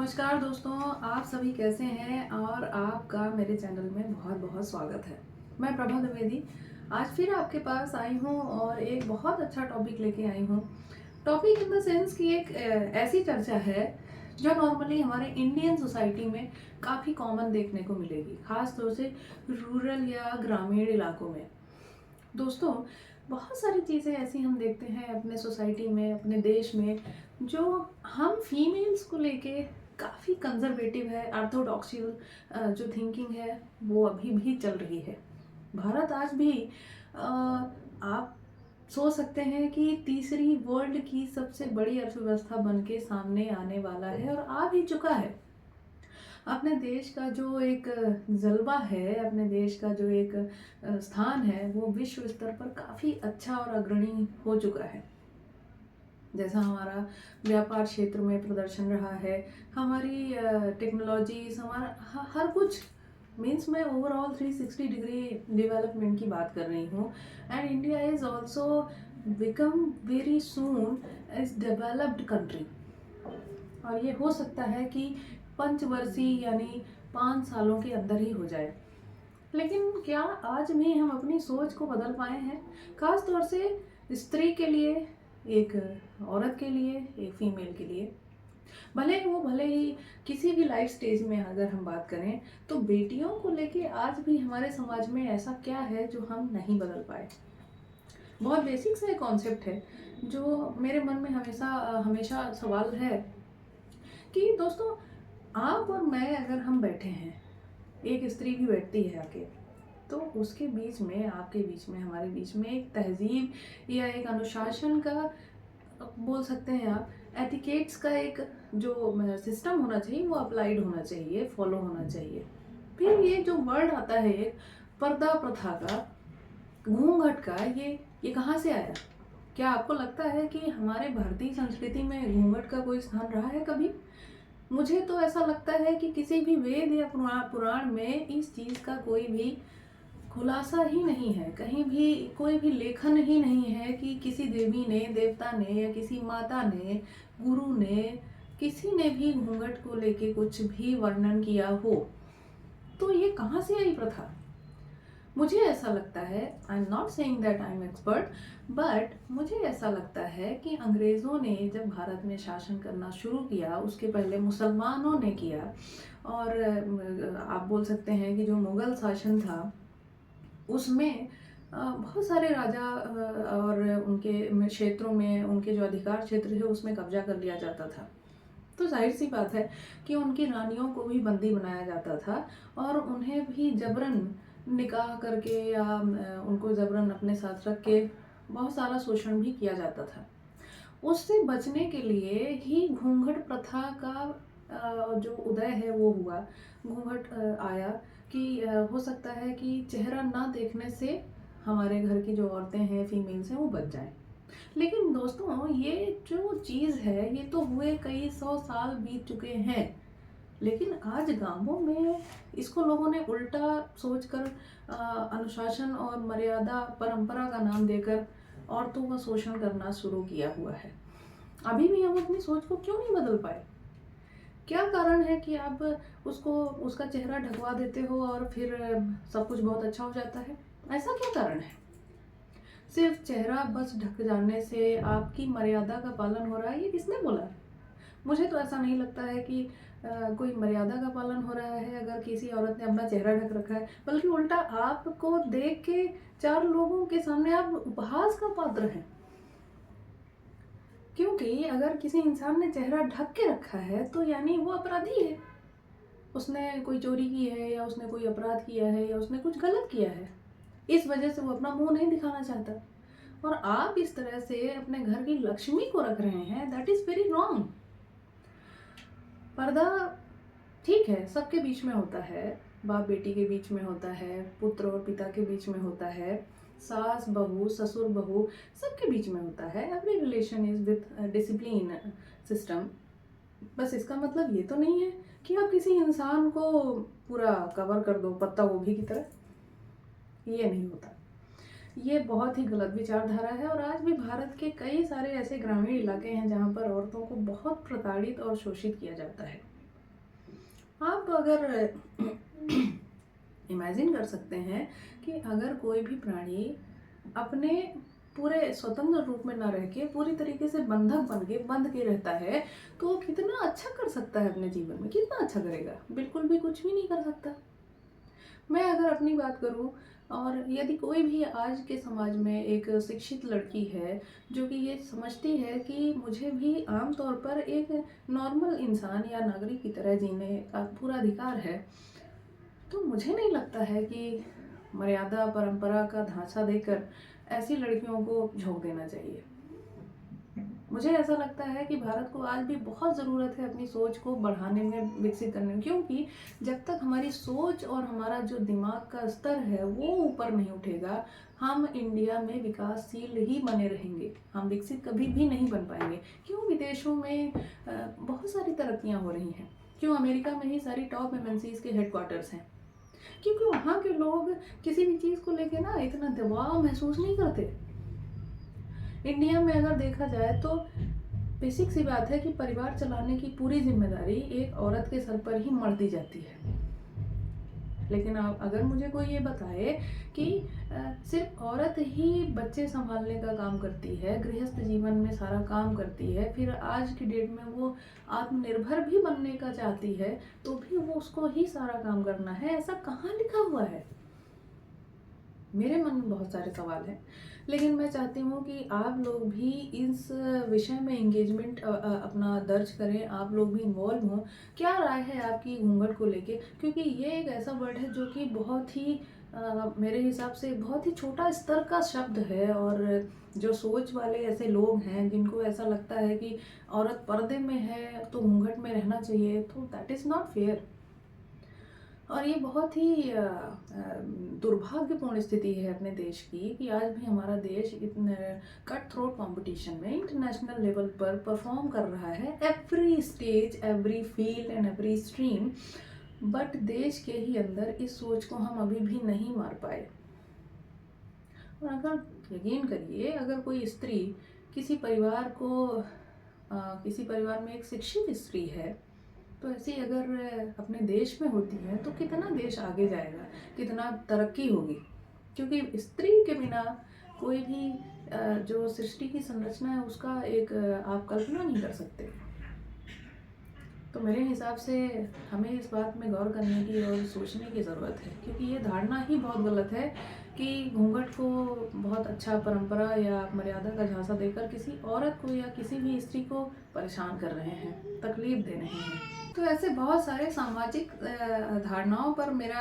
नमस्कार दोस्तों, आप सभी कैसे हैं और आपका मेरे चैनल में बहुत बहुत स्वागत है। मैं प्रभा द्विवेदी आज फिर आपके पास आई हूँ और एक बहुत अच्छा टॉपिक लेके आई हूँ। टॉपिक इन द सेंस कि एक ऐसी चर्चा है जो नॉर्मली हमारे इंडियन सोसाइटी में काफ़ी कॉमन देखने को मिलेगी, ख़ास तौर से रूरल या ग्रामीण इलाकों में। दोस्तों, बहुत सारी चीज़ें ऐसी हम देखते हैं अपने सोसाइटी में, अपने देश में, जो हम फीमेल्स को लेके काफ़ी कंजर्वेटिव है, ऑर्थोडॉक्सियल जो थिंकिंग है वो अभी भी चल रही है। भारत आज भी आप सोच सकते हैं कि तीसरी वर्ल्ड की सबसे बड़ी अर्थव्यवस्था बन के सामने आने वाला है और आ भी चुका है। अपने देश का जो एक जलवा है, अपने देश का जो एक स्थान है, वो विश्व स्तर पर काफ़ी अच्छा और अग्रणी हो चुका है। जैसा हमारा व्यापार क्षेत्र में प्रदर्शन रहा है, हमारी टेक्नोलॉजीज, हमारा हर कुछ मीन्स मैं ओवरऑल 360 डिग्री डेवलपमेंट की बात कर रही हूँ। And India is also become very soon as developed country. और ये हो सकता है कि पंचवर्षीय यानी 5 सालों के अंदर ही हो जाए। लेकिन क्या आज भी हम अपनी सोच को बदल पाए हैं, खास तौर से स्त्री के लिए, एक औरत के लिए, एक फीमेल के लिए? भले ही किसी भी लाइफ स्टेज में अगर हम बात करें तो बेटियों को लेके आज भी हमारे समाज में ऐसा क्या है जो हम नहीं बदल पाए? बहुत बेसिक सा कॉन्सेप्ट है जो मेरे मन में हमेशा हमेशा सवाल है कि दोस्तों, आप और मैं अगर हम बैठे हैं, एक स्त्री भी बैठती है आके, तो उसके बीच में, आपके बीच में, हमारे बीच में एक तहजीब या एक अनुशासन का, बोल सकते हैं आप, एटिकेट्स का एक जो सिस्टम होना चाहिए वो अप्लाइड होना चाहिए, फॉलो होना चाहिए। फिर ये जो वर्ड आता है एक पर्दा प्रथा का, घूंघट का, ये कहाँ से आया? क्या आपको लगता है कि हमारे भारतीय संस्कृति में घूंघट का कोई स्थान रहा है कभी? मुझे तो ऐसा लगता है कि किसी भी वेद या पुराण में इस चीज़ का कोई भी खुलासा ही नहीं है। कहीं भी कोई भी लेखन ही नहीं है कि किसी देवी ने, देवता ने, या किसी माता ने, गुरु ने, किसी ने भी घूंघट को लेके कुछ भी वर्णन किया हो। तो ये कहाँ से आई प्रथा? मुझे ऐसा लगता है, I am not saying that I am expert, but मुझे ऐसा लगता है कि अंग्रेज़ों ने जब भारत में शासन करना शुरू किया, उसके पहले मुसलमानों ने किया। और आप बोल सकते हैं कि जो मुग़ल शासन था उसमें बहुत सारे राजा और उनके क्षेत्रों में, उनके जो अधिकार क्षेत्र थे उसमें कब्जा कर लिया जाता था। तो जाहिर सी बात है कि उनकी रानियों को भी बंदी बनाया जाता था और उन्हें भी जबरन निकाह करके या उनको जबरन अपने साथ रख के बहुत सारा शोषण भी किया जाता था। उससे बचने के लिए ही घूंघट प्रथा का जो उदय है वो हुआ। घूंघट आया कि हो सकता है कि चेहरा ना देखने से हमारे घर की जो औरतें हैं, फीमेल्स हैं, वो बच जाएं। लेकिन दोस्तों, ये जो चीज़ है ये तो हुए कई 100 साल बीत चुके हैं। लेकिन आज गांवों में इसको लोगों ने उल्टा सोचकर अनुशासन और मर्यादा, परंपरा का नाम देकर औरतों का शोषण करना शुरू किया हुआ है। अभी भी हम अपनी सोच को क्यों नहीं बदल पाए? क्या कारण है कि आप उसको, उसका चेहरा ढकवा देते हो और फिर सब कुछ बहुत अच्छा हो जाता है? ऐसा क्या कारण है? सिर्फ चेहरा बस ढक जाने से आपकी मर्यादा का पालन हो रहा है, ये किसने बोला? मुझे तो ऐसा नहीं लगता है कि कोई मर्यादा का पालन हो रहा है अगर किसी औरत ने अपना चेहरा ढक रखा है, बल्कि उल्टा आपको देख के 4 लोगों के सामने आप उपहास का पात्र हैं। क्योंकि अगर किसी इंसान ने चेहरा ढक के रखा है तो यानी वो अपराधी है। उसने कोई चोरी की है, या उसने कोई अपराध किया है, या उसने कुछ गलत किया है। इस वजह से वो अपना मुंह नहीं दिखाना चाहता। और आप इस तरह से अपने घर की लक्ष्मी को रख रहे हैं, दैट इज़ वेरी रॉन्ग। पर्दा ठीक है, सबके बीच में होता है, बाप बेटी के बीच में होता है, पुत्र और पिता के बीच में होता है, सास बहू, ससुर बहू, सबके बीच में होता है। Every relation is with discipline system. बस इसका मतलब ये तो नहीं है कि आप किसी इंसान को पूरा कवर कर दो पत्ता गोभी की तरह। ये नहीं होता। ये बहुत ही गलत विचारधारा है और आज भी भारत के कई सारे ऐसे ग्रामीण इलाके हैं जहाँ पर औरतों को बहुत प्रताड़ित और शोषित किया जाता है। आप अगर इमेजिन कर सकते हैं कि अगर कोई भी प्राणी अपने पूरे स्वतंत्र रूप में ना रह के पूरी तरीके से बंधक बंध के रहता है, तो वो कितना अच्छा कर सकता है अपने जीवन में, कितना अच्छा करेगा? बिल्कुल भी कुछ भी नहीं कर सकता। मैं अगर अपनी बात करूं, और यदि कोई भी आज के समाज में एक शिक्षित लड़की है जो कि ये समझती है कि मुझे भी आम तौर पर एक नॉर्मल इंसान या नागरिक की तरह जीने का पूरा अधिकार है, तो मुझे नहीं लगता है कि मर्यादा परंपरा का ढांचा देकर ऐसी लड़कियों को झोंक देना चाहिए। मुझे ऐसा लगता है कि भारत को आज भी बहुत ज़रूरत है अपनी सोच को बढ़ाने में, विकसित करने में, क्योंकि जब तक हमारी सोच और हमारा जो दिमाग का स्तर है वो ऊपर नहीं उठेगा, हम इंडिया में विकासशील ही बने रहेंगे, हम विकसित कभी भी नहीं बन पाएंगे। क्यों विदेशों में बहुत सारी तरक्कियां हो रही हैं? क्यों अमेरिका में ही सारी टॉप एमएनसीज के हेडक्वार्टर्स हैं? क्योंकि वहाँ के लोग किसी भी चीज़ को लेके ना इतना दबाव महसूस नहीं करते। इंडिया में अगर देखा जाए तो बेसिक सी बात है कि परिवार चलाने की पूरी जिम्मेदारी एक औरत के सर पर ही मढ़ दी जाती है। लेकिन आप अगर मुझे कोई ये बताए कि सिर्फ औरत ही बच्चे संभालने का काम करती है, गृहस्थ जीवन में सारा काम करती है, फिर आज की डेट में वो आत्मनिर्भर भी बनने का चाहती है, तो भी वो उसको ही सारा काम करना है, ऐसा कहाँ लिखा हुआ है? मेरे मन में बहुत सारे सवाल हैं, लेकिन मैं चाहती हूँ कि आप लोग भी इस विषय में एंगेजमेंट अपना दर्ज करें, आप लोग भी इन्वॉल्व हों। क्या राय है आपकी घूंघट को लेके? क्योंकि ये एक ऐसा वर्ड है जो कि बहुत ही मेरे हिसाब से बहुत ही छोटा स्तर का शब्द है, और जो सोच वाले ऐसे लोग हैं जिनको ऐसा लगता है कि औरत पर्दे में है तो घूंघट में रहना चाहिए, तो दैट इज़ नॉट फेयर। और ये बहुत ही दुर्भाग्यपूर्ण स्थिति है अपने देश की कि आज भी हमारा देश इतने कट थ्रोट कंपटीशन में इंटरनेशनल लेवल पर परफॉर्म कर रहा है, every stage, every field and every stream, but देश के ही अंदर इस सोच को हम अभी भी नहीं मार पाए। और अगर यकीन करिए, अगर कोई स्त्री किसी परिवार को किसी परिवार में एक शिक्षित स्त्री है, तो ऐसी अगर अपने देश में होती है तो कितना देश आगे जाएगा, कितना तरक्की होगी। क्योंकि स्त्री के बिना कोई भी जो सृष्टि की संरचना है उसका एक आप कल्पना नहीं कर सकते। तो मेरे हिसाब से हमें इस बात में गौर करने की और सोचने की ज़रूरत है, क्योंकि ये धारणा ही बहुत गलत है कि घूंघट को बहुत अच्छा परंपरा या मर्यादा का झांसा देकर किसी औरत को या किसी भी स्त्री को परेशान कर रहे हैं, तकलीफ दे रहे हैं। तो ऐसे बहुत सारे सामाजिक धारणाओं पर मेरा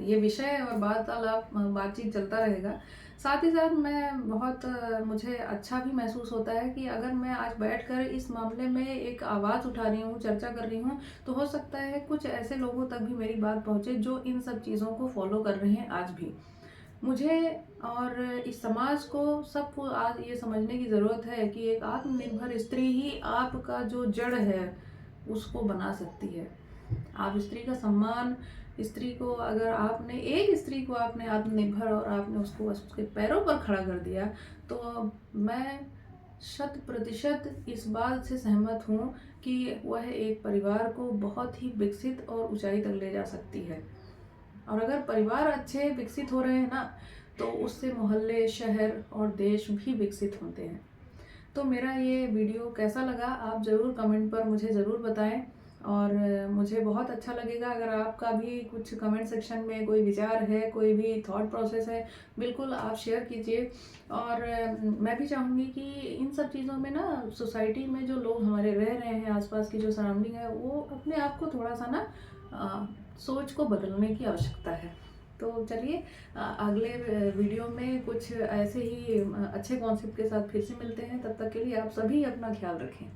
ये विषय और वार्तालाप बातचीत चलता रहेगा। साथ ही साथ मैं बहुत मुझे अच्छा भी महसूस होता है कि अगर मैं आज बैठकर इस मामले में एक आवाज़ उठा रही हूँ, चर्चा कर रही हूँ, तो हो सकता है कुछ ऐसे लोगों तक भी मेरी बात पहुँचे जो इन सब चीज़ों को फॉलो कर रहे हैं आज भी। मुझे और इस समाज को, सबको आज ये समझने की ज़रूरत है कि एक आत्मनिर्भर स्त्री ही आपका जो जड़ है उसको बना सकती है। आप स्त्री का सम्मान, स्त्री को अगर आपने एक स्त्री को आपने आत्मनिर्भर और आपने उसको बस उसके पैरों पर खड़ा कर दिया, तो मैं 100% इस बात से सहमत हूँ कि वह एक परिवार को बहुत ही विकसित और ऊंचाई तक ले जा सकती है। और अगर परिवार अच्छे विकसित हो रहे हैं ना, तो उससे मोहल्ले, शहर और देश भी विकसित होते हैं। तो मेरा ये वीडियो कैसा लगा आप ज़रूर कमेंट पर मुझे ज़रूर बताएं, और मुझे बहुत अच्छा लगेगा अगर आपका भी कुछ कमेंट सेक्शन में कोई विचार है, कोई भी थॉट प्रोसेस है, बिल्कुल आप शेयर कीजिए। और मैं भी चाहूँगी कि इन सब चीज़ों में ना, सोसाइटी में जो लोग हमारे रह रहे हैं, आसपास की जो सराउंडिंग है, वो अपने आप को थोड़ा सा ना सोच को बदलने की आवश्यकता है। तो चलिए अगले वीडियो में कुछ ऐसे ही अच्छे कॉन्सेप्ट के साथ फिर से मिलते हैं। तब तक के लिए आप सभी अपना ख्याल रखें।